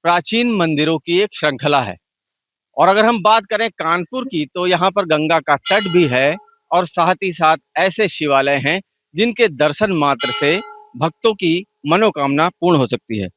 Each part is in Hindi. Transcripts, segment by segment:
प्राचीन मंदिरों की एक श्रृंखला है। और अगर हम बात करें कानपुर की, तो यहाँ पर गंगा का तट भी है और साथ ही साथ ऐसे शिवालय हैं जिनके दर्शन मात्र से भक्तों की मनोकामना पूर्ण हो सकती है।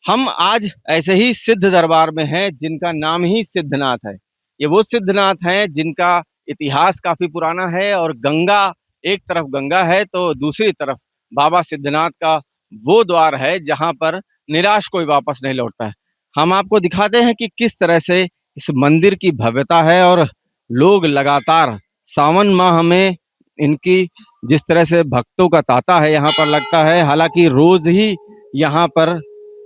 हम आज ऐसे ही सिद्ध दरबार में हैं जिनका नाम ही सिद्धनाथ है। ये वो सिद्धनाथ हैं जिनका इतिहास काफी पुराना है और गंगा, एक तरफ गंगा है तो दूसरी तरफ बाबा सिद्धनाथ का वो द्वार है जहां पर निराश कोई वापस नहीं लौटता है। हम आपको दिखाते हैं कि किस तरह से इस मंदिर की भव्यता है और लोग लगातार सावन माह में इनकी जिस तरह से भक्तों का तांता है यहाँ पर लगता है। हालांकि रोज ही यहाँ पर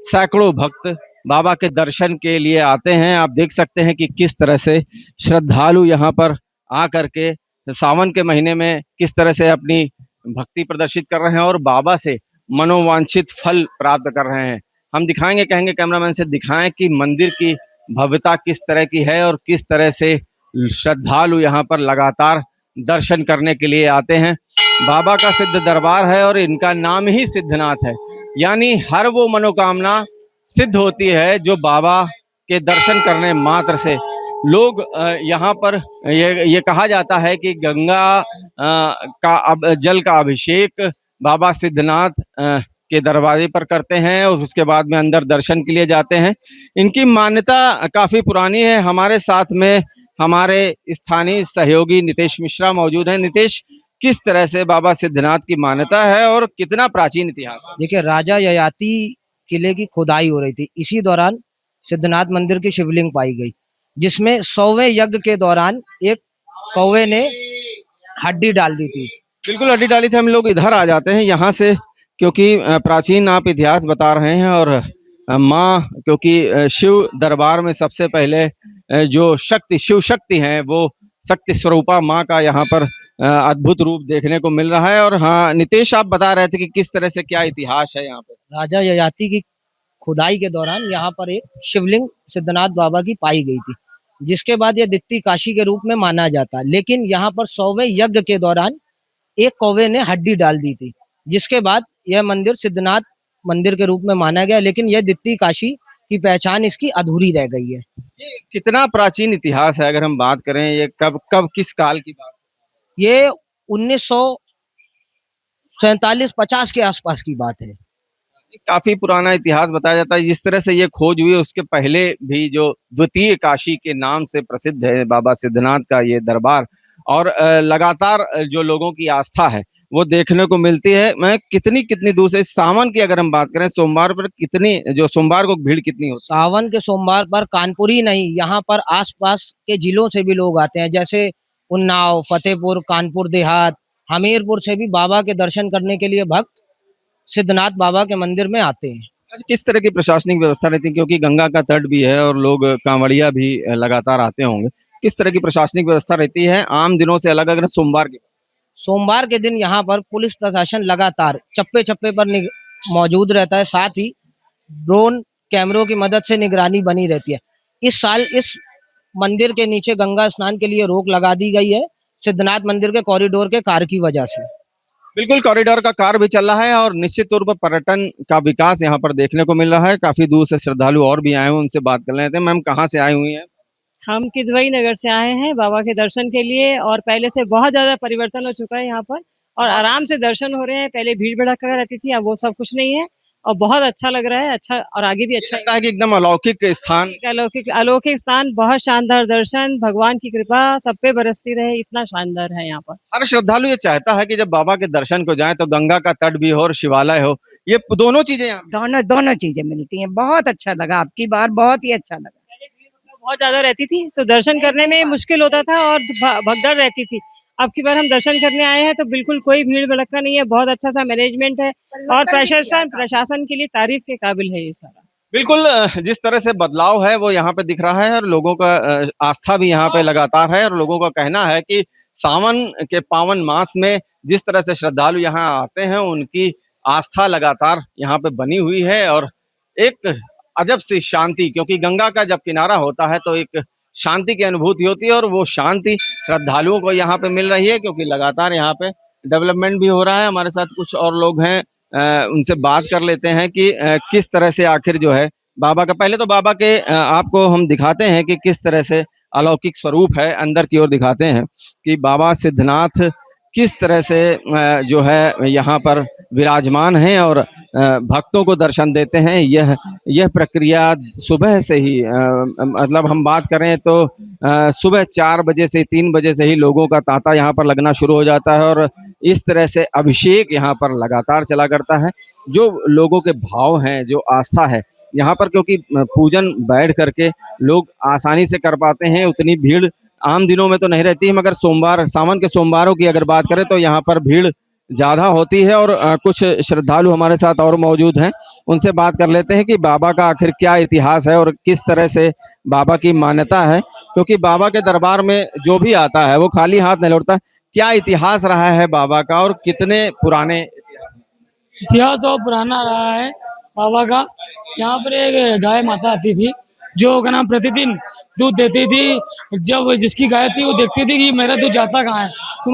सैकड़ों भक्त बाबा के दर्शन के लिए आते हैं। आप देख सकते हैं कि किस तरह से श्रद्धालु यहाँ पर आकर के सावन के महीने में किस तरह से अपनी भक्ति प्रदर्शित कर रहे हैं और बाबा से मनोवांछित फल प्राप्त कर रहे हैं। हम दिखाएंगे, कहेंगे कैमरामैन से दिखाएं कि मंदिर की भव्यता किस तरह की है और किस तरह से श्रद्धालु यहाँ पर लगातार दर्शन करने के लिए आते हैं। बाबा का सिद्ध दरबार है और इनका नाम ही सिद्धनाथ है, यानी हर वो मनोकामना सिद्ध होती है जो बाबा के दर्शन करने मात्र से। लोग यहाँ पर ये कहा जाता है कि गंगा का जल का अभिषेक बाबा सिद्धनाथ के दरवाजे पर करते हैं और उसके बाद में अंदर दर्शन के लिए जाते हैं। इनकी मान्यता काफी पुरानी है। हमारे साथ में हमारे स्थानीय सहयोगी नितेश मिश्रा मौजूद हैं। नितेश, किस तरह से बाबा सिद्धनाथ की मान्यता है और कितना प्राचीन इतिहास है? देखिए, राजा ययाति किले की खुदाई हो रही थी, इसी दौरान सिद्धनाथ मंदिर की शिवलिंग पाई गई, जिसमें 100वें यज्ञ के दौरान एक कौवे ने हड्डी डाल दी थी। बिल्कुल हड्डी डाली थी। हम लोग इधर आ जाते हैं यहाँ से, क्योंकि प्राचीन आप इतिहास बता रहे हैं और माँ, क्योंकि शिव दरबार में सबसे पहले जो शक्ति, शिव शक्ति हैं, वो शक्ति स्वरूपा माँ का यहाँ पर अद्भुत रूप देखने को मिल रहा है। और हाँ नितेश, आप बता रहे थे कि किस तरह से क्या इतिहास है यहाँ पे। राजा ययाति की खुदाई के दौरान यहाँ पर एक शिवलिंग सिद्धनाथ बाबा की पाई गई थी, जिसके बाद यह द्वितीय काशी के रूप में माना जाता है। लेकिन यहाँ पर 100वें यज्ञ के दौरान एक कौवे ने हड्डी डाल दी थी, जिसके बाद यह मंदिर सिद्धनाथ मंदिर के रूप में माना गया। लेकिन यह द्वितीय काशी की पहचान इसकी अधूरी रह गई है। ये कितना प्राचीन इतिहास है अगर हम बात करें, ये कब कब किस काल की बात? ये 1947-50 के आसपास की बात है। काफी पुराना इतिहास बताया जाता है। जिस तरह से ये खोज हुई, उसके पहले भी जो द्वितीय काशी के नाम से प्रसिद्ध है बाबा सिद्धनाथ का ये दरबार, और लगातार जो लोगों की आस्था है वो देखने को मिलती है। मैं कितनी दूर से, सावन की अगर हम बात करें, सोमवार पर कितनी, जो सोमवार को भीड़ कितनी होती है? सावन के सोमवार पर कानपुर ही नहीं, यहाँ पर आसपास के जिलों से भी लोग आते हैं, जैसे उन्नाव, फतेहपुर, कानपुर देहात, हमीरपुर से भी बाबा के दर्शन करने के लिए भक्त सिद्धनाथ बाबा के मंदिर में आते हैं। आज किस तरह की प्रशासनिक व्यवस्था रहती है, क्योंकि गंगा का तट भी है और लोग कांवड़िया भी लगातार आते होंगे, किस तरह की प्रशासनिक व्यवस्था रहती है आम दिनों से अलग अगर सोमवार के दिन यहाँ पर पुलिस प्रशासन लगातार चप्पे चप्पे पर मौजूद रहता है, साथ ही ड्रोन कैमरों की मदद से निगरानी बनी रहती है। इस साल इस मंदिर के नीचे गंगा स्नान के लिए रोक लगा दी गई है, सिद्धनाथ मंदिर के कॉरिडोर के कार्य की वजह से। बिल्कुल, कॉरिडोर का कार्य भी चल रहा है और निश्चित तौर पर पर्यटन का विकास यहाँ पर देखने को मिल रहा है। काफी दूर से श्रद्धालु और भी आए हुए, उनसे बात कर लेते हैं। मैम, कहाँ से आए हुई हैं? हम किदवई नगर से आए हैं बाबा के दर्शन के लिए, और पहले से बहुत ज्यादा परिवर्तन हो चुका है यहाँ पर, और आराम से दर्शन हो रहे हैं। पहले भीड़ भड़का रहती थी, अब वो सब कुछ नहीं है और बहुत अच्छा लग रहा है। अच्छा, और आगे भी अच्छा लगता है कि एकदम अलौकिक स्थान, अलौकिक स्थान, बहुत शानदार दर्शन, भगवान की कृपा सब पे बरसती रहे, इतना शानदार है यहाँ पर। हर श्रद्धालु ये चाहता है कि जब बाबा के दर्शन को जाए तो गंगा का तट भी हो और शिवालय हो, ये दोनों चीजें यहाँ दोनों चीजें मिलती हैं। बहुत अच्छा लगा, आपकी बार बहुत ही अच्छा लगा। बहुत ज्यादा रहती थी तो दर्शन करने में मुश्किल होता था और भगदड़ रहती थी। अब की बार हम दर्शन करने आए हैं तो बिल्कुल कोई भीड़ भड़का नहीं है, बहुत अच्छा सा मैनेजमेंट है और प्रशासन के लिए तारीफ के काबिल है ये सारा। बिल्कुल, जिस तरह से बदलाव है वो यहाँ पे दिख रहा है और लोगों का आस्था भी यहाँ पे लगातार है। और लोगों का कहना है कि सावन के पावन मास में जिस तरह से श्रद्धालु यहाँ आते हैं, उनकी आस्था लगातार यहाँ पे बनी हुई है और एक अजब सी शांति, क्योंकि गंगा का जब किनारा होता है तो एक शांति की अनुभूति होती है और वो शांति श्रद्धालुओं को यहाँ पे मिल रही है, क्योंकि लगातार यहाँ पे डेवलपमेंट भी हो रहा है। हमारे साथ कुछ और लोग हैं, उनसे बात कर लेते हैं कि किस तरह से आखिर जो है बाबा का। पहले तो बाबा के आपको हम दिखाते हैं कि किस तरह से अलौकिक स्वरूप है, अंदर की ओर दिखाते हैं कि बाबा सिद्धनाथ किस तरह से जो है यहाँ पर विराजमान हैं और भक्तों को दर्शन देते हैं। यह प्रक्रिया सुबह से ही मतलब हम बात करें तो सुबह 4 बजे से 3 बजे से ही लोगों का तांता यहाँ पर लगना शुरू हो जाता है और इस तरह से अभिषेक यहाँ पर लगातार चला करता है। जो लोगों के भाव हैं, जो आस्था है यहाँ पर, क्योंकि पूजन बैठ करके लोग आसानी से कर पाते हैं, उतनी भीड़ आम दिनों में तो नहीं रहती है, मगर सोमवार, सावन के सोमवारों की अगर बात करें तो यहाँ पर भीड़ ज़्यादा होती है। और कुछ श्रद्धालु हमारे साथ और मौजूद हैं, उनसे बात कर लेते हैं कि बाबा का आखिर क्या इतिहास है और किस तरह से बाबा की मान्यता है, क्योंकि बाबा के दरबार में जो भी आता है वो खाली हाथ नहीं लौटता। क्या इतिहास रहा है बाबा का और कितने पुराने इतिहास तो पुराना रहा है बाबा का। यहाँ पर एक गाय माता आती थी जो क्या नाम प्रतिदिन दूध देती थी। जब जिसकी गाय थी वो देखती थी कि मेरा दूध जाता कहाँ है, तो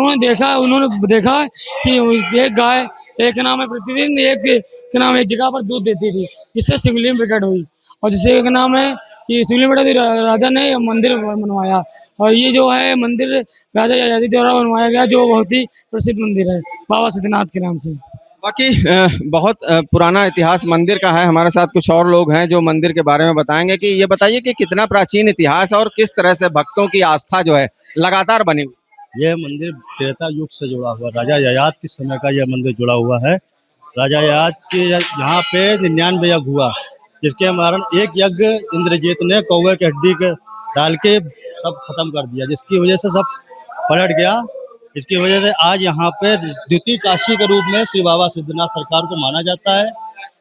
उन्होंने देखा कि एक गाय एक नाम है प्रतिदिन एक नाम एक जगह पर दूध देती थी, जिससे शिवलिंग प्रकट हुई और जिससे एक नाम है कि शिवलिंग प्रकट राजा ने मंदिर बनवाया। और ये जो है मंदिर राजा ययाति द्वारा बनवाया गया, जो बहुत ही प्रसिद्ध मंदिर है बाबा सिद्धनाथ के नाम से। बाकी बहुत पुराना इतिहास मंदिर का है। हमारे साथ कुछ और लोग हैं जो मंदिर के बारे में बताएंगे कि ये बताइए कि कितना प्राचीन इतिहास है और किस तरह से भक्तों की आस्था जो है लगातार बनी हुई। यह मंदिर त्रेता युग से जुड़ा हुआ, राजा ययात के समय का यह मंदिर जुड़ा हुआ है। राजा ययात के यहाँ पे 99 यज्ञ हुआ, जिसके कारण एक यज्ञ इंद्रजीत ने कौवे के हड्डी के डाल के सब खत्म कर दिया, जिसकी वजह से सब पलट गया। इसकी वजह से आज यहाँ पे द्वितीय काशी के रूप में श्री बाबा सिद्धनाथ सरकार को माना जाता है।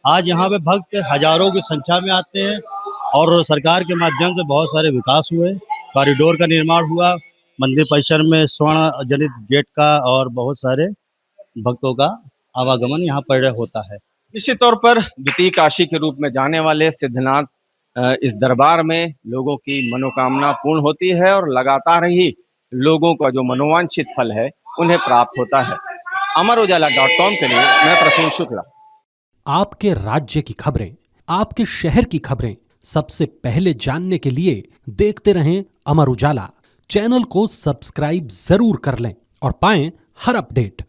आज यहाँ पे भक्त हजारों की संख्या में आते हैं और सरकार के माध्यम से बहुत सारे विकास हुए, कॉरिडोर का निर्माण हुआ, मंदिर परिसर में स्वर्ण जनित गेट का और बहुत सारे भक्तों का आवागमन यहाँ पर होता है। निश्चित तौर पर द्वितीय काशी के रूप में जाने वाले सिद्धनाथ इस दरबार में लोगों की मनोकामना पूर्ण होती है और लगातार ही लोगों का जो मनोवांछित फल है उन्हें प्राप्त होता है। अमरउजाला.com के लिए मैं प्रसून शुक्ला। आपके राज्य की खबरें, आपके शहर की खबरें सबसे पहले जानने के लिए देखते रहें अमर उजाला। चैनल को सब्सक्राइब जरूर कर लें और पाएं हर अपडेट।